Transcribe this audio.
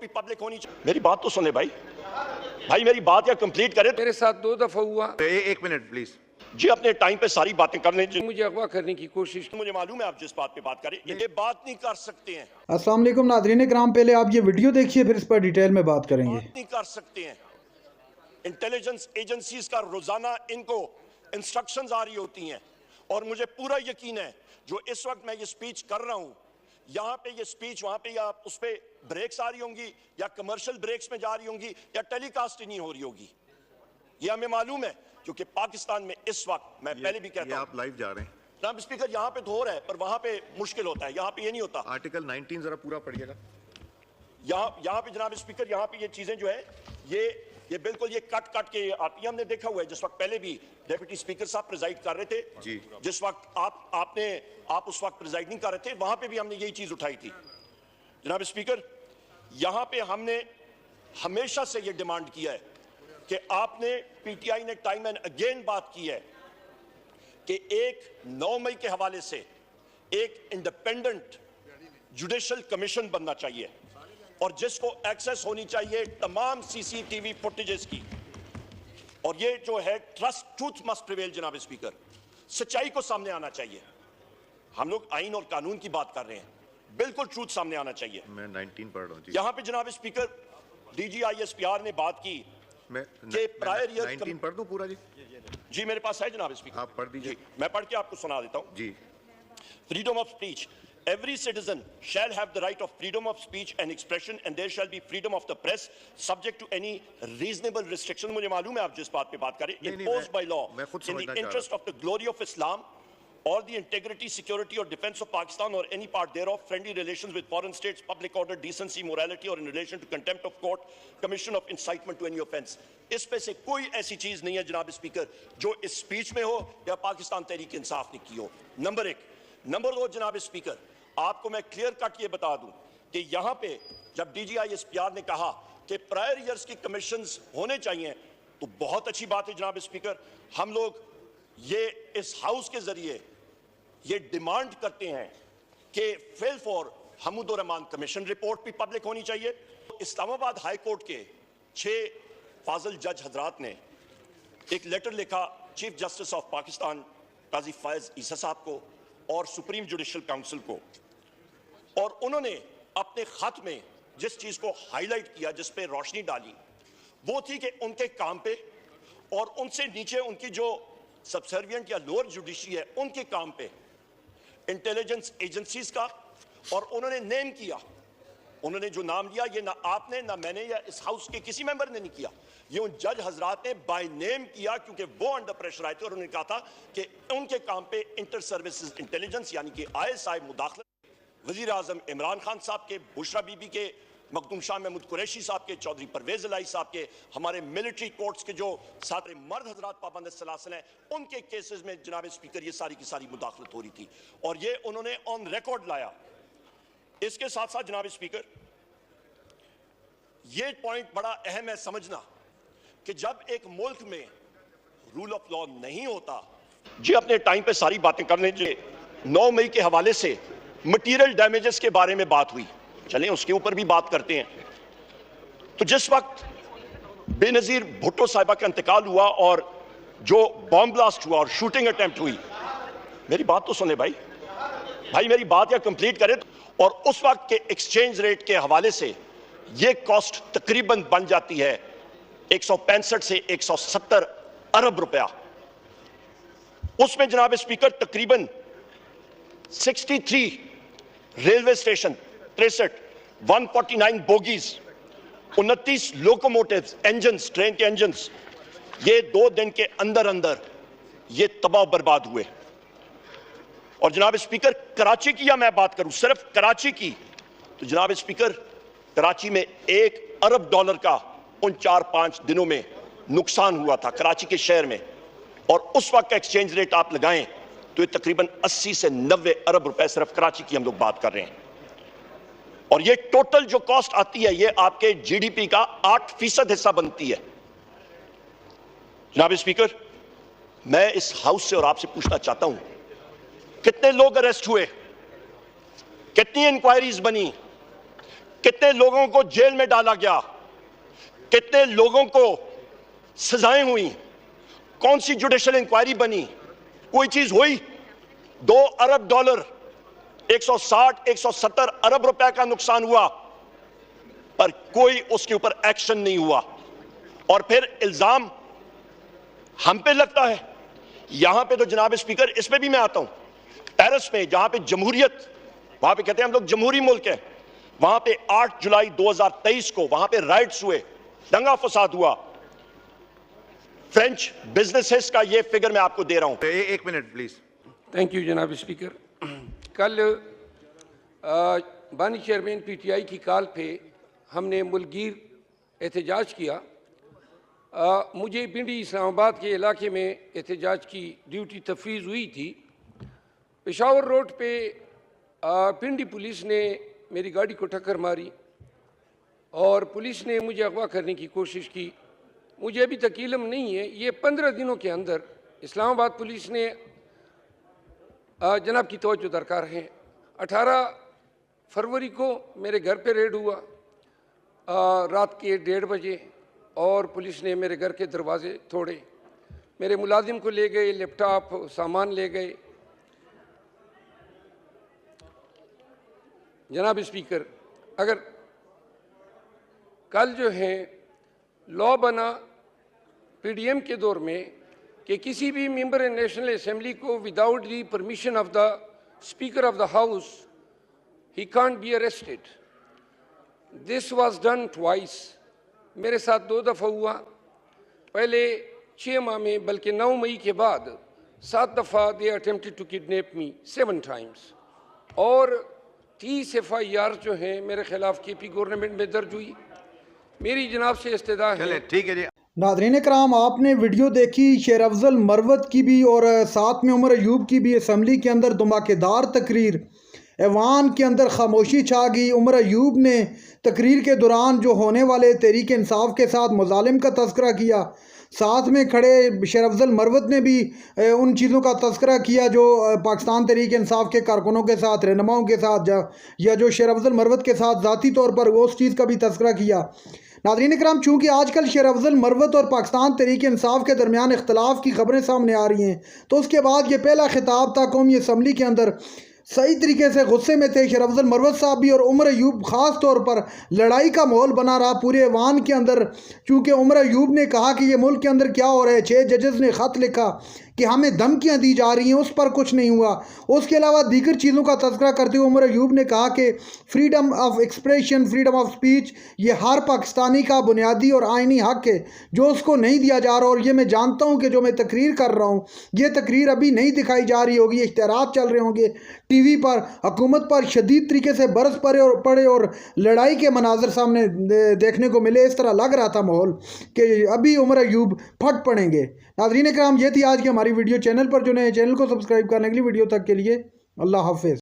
भी पब्लिक होनी चाहिए। मेरी बात तो सुने भाई मेरी बात या कंप्लीट करें। मेरे साथ 2 दफा हुआ। एक मिनट प्लीज जी अपने टाइम पे सारी बातें कर लें। मुझे अगवा करने की कोशिश। मुझे मालूम है आप जिस बात पे बात करें ये बात नहीं कर सकते हैं। अस्सलाम वालेकुम नाज़रीन किराम, पहले आप ये वीडियो देखिए फिर इस पर डिटेल में बात करेंगे। बात नहीं कर सकते हैं। इंटेलिजेंस एजेंसीज का रोजाना इनको इंस्ट्रक्शंस आ रही होती हैं और मुझे पूरा यकीन है जो इस वक्त मैं ये स्पीच कर रहा हूं यहाँ पे ये स्पीच वहां पे या उस पे ब्रेक्स आ रही होंगी या कमर्शियल ब्रेक्स में जा रही होंगी या टेलीकास्ट ही नहीं हो रही होगी। ये हमें मालूम है क्योंकि पाकिस्तान में इस वक्त मैं पहले भी कहता हूं आप लाइव जा रहे हैं। जनाब स्पीकर यहाँ पे तो हो रहा है पर वहां पे मुश्किल होता है, यहाँ पे ये नहीं होता। आर्टिकल 19 जरा पूरा पढ़िएगा। यहाँ पे जनाब स्पीकर यहाँ पे ये चीजें जो है ये बिल्कुल ये कट के आती है। हमने देखा हुआ है जिस वक्त पहले भी डेप्यूटी स्पीकर साहब प्रिजाइड कर रहे थे जी। जिस वक्त आप उस वक्त प्रिजाइड नहीं कर रहे थे वहां पे भी हमने यही चीज उठाई थी। जनाब स्पीकर यहाँ पे हमने हमेशा से ये डिमांड किया है कि आपने पीटीआई ने टाइम एंड अगेन बात की है कि 9 मई के हवाले से एक इंडिपेंडेंट जुडिशियल कमीशन बनना चाहिए और जिसको एक्सेस होनी चाहिए तमाम सीसीटीवी फुटेजेस की। और ये जो है ट्रूथ मस्ट प्रिवेल। जनाब स्पीकर सच्चाई को सामने आना चाहिए। हम लोग आइन और कानून की बात कर रहे हैं, बिल्कुल ट्रूथ सामने आना चाहिए। मैं 19 पढ़ रहा हूं। यहां पे जनाब स्पीकर डीजीआईएसपीआर ने बात की कि प्रायर ईयर 19 पढ़ दूं पूरा जी? जी मेरे पास है जनाब स्पीकर, आप पढ़ दीजिए। मैं पढ़ के आपको सुना देता हूं जी। Freedom of speech. Every citizen shall have the right of freedom of speech and expression and there shall be freedom of the press subject to any reasonable restriction. मुझे मालूम है आप जिस बात पे बात करें। Imposed by law in the interest of the glory of Islam or the integrity, security or defense of Pakistan or any part thereof, friendly relations with foreign states, public order, decency, morality or in relation to contempt of court, commission of incitement to any offense. इस पे से कोई ऐसी चीज नहीं है जनाब speaker जो इस स्पीच में हो या पाकिस्तान तहरीक इंसाफ ने की हो। नंबर 1। नंबर 2 जनाब स्पीकर आपको मैं क्लियर कट ये बता दूं कि यहां पे जब डीजीआईएसपीआर ने कहा कि प्रायर ईयर्स की कमीशंस होने चाहिए तो बहुत अच्छी बात है जनाब स्पीकर। हम लोग ये इस हाउस के जरिए ये डिमांड करते हैं कि fail for Hamood Rahman commission report भी पब्लिक होनी चाहिए। इस्लामाबाद हाई कोर्ट के 6 फाजिल जज हजरात ने एक लेटर लिखा चीफ जस्टिस ऑफ पाकिस्तान काजी फैज ईसा साहब को और सुप्रीम जुडिशियल काउंसिल को, और उन्होंने अपने खत में जिस चीज को हाईलाइट किया जिस पे रोशनी डाली वो थी कि उनके काम पे और उनसे नीचे उनकी जो सबसर्विएंट या लोअर जुडिशरी है उनके काम पे इंटेलिजेंस एजेंसीज का, और उन्होंने नेम किया। उन्होंने जो नाम लिया ये ना आपने ना मैंने या इस हाउस के किसी मेंबर ने नहीं किया, ये उन जज हजरात ने बाय नेम किया क्योंकि वो अंडर प्रेशर आए थे और उन्होंने कहा था कि उनके काम पे इंटर सर्विसेज इंटेलिजेंस यानी कि आईएसआई मुदाखलत, वजीर आजम इमरान खान साहब के, बुशरा बीबी के, मखदूम शाह महमूद कुरैशी साहब के, चौधरी परवेज इलाही साहब के, हमारे मिलिट्री कोर्ट्स के जो सारे मर्द हजरात पाबंद सलासल हैं उनके केसेस में जनाब स्पीकर ये सारी की सारी मुदाखलत हो रही थी और ये उन्होंने ऑन रिकॉर्ड लाया। इसके साथ साथ जनाब स्पीकर ये पॉइंट बड़ा अहम है समझना कि जब एक मुल्क में रूल ऑफ लॉ नहीं होता। जी अपने टाइम पे सारी बातें कर लें। 9 मई के हवाले से मटीरियल डैमेजेस के बारे में बात हुई, चलें उसके ऊपर भी बात करते हैं। तो जिस वक्त बेनजीर भुट्टो साहिबा का इंतकाल हुआ और जो बॉम्ब ब्लास्ट हुआ और शूटिंग अटेम्प्ट हुई, मेरी बात तो सुने भाई मेरी बात या कंप्लीट करें। और उस वक्त के एक्सचेंज रेट के हवाले से ये कॉस्ट तकरीबन बन जाती है 165 से 170 अरब रुपया। उसमें जनाब स्पीकर तकरीबन 63 railway station, 63 149 bogies, 29 locomotives, engines, train के इंजन्स, ये 2 दिन के अंदर अंदर ये तबाह बर्बाद हुए। और जनाब स्पीकर कराची की या मैं बात करूं सिर्फ कराची की, तो जनाब स्पीकर कराची में $1 अरब का उन 4-5 दिनों में नुकसान हुआ था कराची के शहर में। और उस वक्त का एक्सचेंज रेट आप लगाएं तो ये तकरीबन 80 से 90 अरब रुपए सिर्फ कराची की हम लोग बात कर रहे हैं। और ये टोटल जो कॉस्ट आती है ये आपके जीडीपी का 8% हिस्सा बनती है। जनाब स्पीकर मैं इस हाउस से और आपसे पूछना चाहता हूं कितने लोग अरेस्ट हुए, कितनी इंक्वायरीज बनी, कितने लोगों को जेल में डाला गया, कितने लोगों को सजाएं हुई, कौन सी जुडिशियल इंक्वायरी बनी, कोई चीज हुई? $2 अरब, 160-170 अरब रुपए का नुकसान हुआ, पर कोई उसके ऊपर एक्शन नहीं हुआ। और फिर इल्जाम हम पे लगता है। यहां पे तो जनाब स्पीकर, इस पे भी मैं आता हूं, पेरिस में जहां पे जमहूरियत, वहां पे कहते हैं हम लोग जमहूरी मुल्क है, वहां पे 8 जुलाई 2023 को वहां पे राइट्स हुए, दंगा फसाद हुआ। फ्रेंच बिजनेसेस का ये फिगर मैं आपको दे रहा हूं। एक मिनट प्लीज। थैंक यू जनाब स्पीकर। कल बानी चेयरमैन पीटीआई की कॉल पे हमने मुल्कगीर एहतजाज किया। मुझे पिंडी इस्लामाबाद के इलाके में एहतजाज की ड्यूटी तफवीज़ हुई थी। पेशावर रोड पे पिंडी पुलिस ने मेरी गाड़ी को टक्कर मारी और पुलिस ने मुझे अगवा करने की कोशिश की। मुझे अभी तक इल्म नहीं है, ये 15 दिनों के अंदर इस्लामाबाद पुलिस ने जनाब की तवज्जो दरकार है। 18 फरवरी को मेरे घर पे रेड हुआ रात के 1:30 बजे, और पुलिस ने मेरे घर के दरवाजे तोड़े, मेरे मुलाजिम को ले गए, लैपटॉप सामान ले गए। जनाब स्पीकर, अगर कल जो है लॉ बना पीडीएम के दौर में कि किसी भी मेंबर नेशनल असेंबली को without the permission of the speaker of the house he can't be arrested, this was done twice. मेरे साथ 2 दफ़ा हुआ, पहले 6 माह में, बल्कि 9 मई के बाद 7 दफ़ा they attempted to kidnap me 7 times, और 30 FIR जो हैं मेरे खिलाफ केपी गवर्नमेंट में दर्ज हुई। मेरी जनाब से इस्तदा है। ठीक है जी। नाज़रीन कराम, आपने वीडियो देखी शेर अफजल मरवत की भी और साथ में उमर अयूब की भी। असम्बली के अंदर धमाकेदार तकरीर, ऐवान के अंदर खामोशी छा गई। उमर अयूब ने तकरीर के दौरान जो होने वाले तहरीक इंसाफ के साथ मुजालिम का तज़किरा किया, साथ में खड़े शेर अफजल मरवत ने भी उन चीज़ों का तज़किरा किया जो पाकिस्तान तहरीक इंसाफ के कारकुनों के साथ, रहनुमाओं के साथ, या जो शेर अफजल मरवत के साथ ज़ाती तौर पर उस चीज़ का भी तज़किरा किया। नाज़रीन इकराम, चूँकि आजकल शेर अफजल मरवत और पाकिस्तान तहरीक इंसाफ के दरमियान इख्तलाफ की खबरें सामने आ रही हैं, तो उसके बाद ये पहला खिताब था कौमी असम्बली के अंदर। सही तरीके से गुस्से में थे शेर अफजल मरवत साहब भी, और उमर अयूब ख़ास तौर पर लड़ाई का माहौल बना रहा पूरे ऐवान के अंदर। चूँकि उमर अयूब ने कहा कि ये मुल्क के अंदर क्या हो रहा है, 6 जजेस ने ख़त लिखा कि हमें धमकियां दी जा रही हैं, उस पर कुछ नहीं हुआ। उसके अलावा दीगर चीज़ों का तज़किरा करते हुए उमर अयूब ने कहा कि freedom of expression, freedom of speech, ये हर पाकिस्तानी का बुनियादी और आइनी हक़ है जो उसको नहीं दिया जा रहा। और ये मैं जानता हूँ कि जो मैं तकरीर कर रहा हूँ, ये तकरीर अभी नहीं दिखाई जा रही होगी, इश्तिहारात चल रहे होंगे टीवी पर, हुकूमत पर शदीद तरीके से बरस पड़े और लड़ाई के मनाजर सामने देखने को मिले। इस तरह लग रहा था माहौल कि अभी उमर अयूब फट पड़ेंगे। नाज़रीन इकराम, ये थी आज की हमारी वीडियो। चैनल पर जो नए, चैनल को सब्सक्राइब करने के लिए, वीडियो तक के लिए अल्लाह हाफ़िज़।